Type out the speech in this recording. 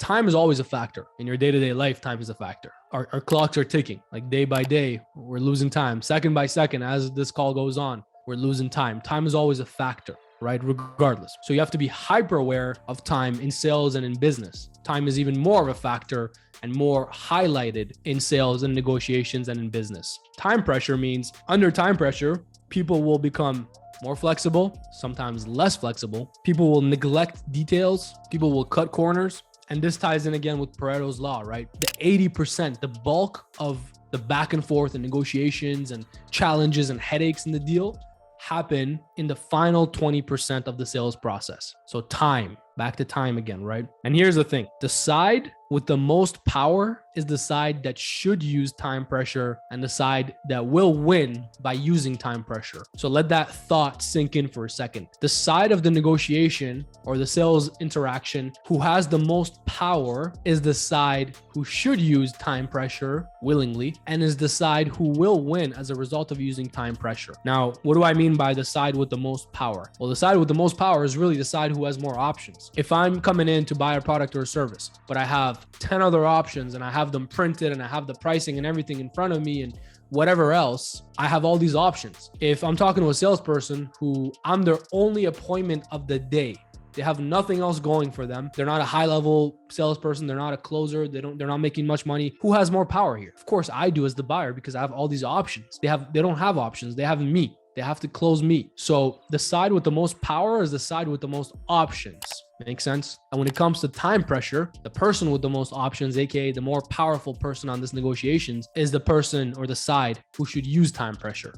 time is always a factor in your day-to-day life. Time is a factor. Our clocks are ticking, like day by day, we're losing time. Second by second, as this call goes on, we're losing time. Time is always a factor, right? Regardless. So you have to be hyper aware of time in sales and in business. Time is even more of a factor and more highlighted in sales and negotiations and in business. Time pressure means under time pressure, people will become more flexible, sometimes less flexible. People will neglect details. People will cut corners. And this ties in again with Pareto's law, right? The 80%, the bulk of the back and forth and negotiations and challenges and headaches in the deal happen in the final 20% of the sales process. So time, back to time again, right? And here's the thing, the side with the most power is the side that should use time pressure and the side that will win by using time pressure. So let that thought sink in for a second. The side of the negotiation or the sales interaction who has the most power is the side who should use time pressure willingly and is the side who will win as a result of using time pressure. Now, what do I mean by the side with the most power? Well, the side with the most power is really the side who has more options. If I'm coming in to buy a product or a service, but I have 10 other options and I have them printed and I have the pricing and everything in front of me and whatever else, I have all these options. If I'm talking to a salesperson who I'm their only appointment of the day, they have nothing else going for them. They're not a high level salesperson. They're not a closer. They're not making much money. Who has more power here? Of course I do as the buyer because I have all these options. They don't have options. They have me. They have to close me. So the side with the most power is the side with the most options. Make sense? And when it comes to time pressure, the person with the most options, aka the more powerful person on this negotiations, is the person or the side who should use time pressure.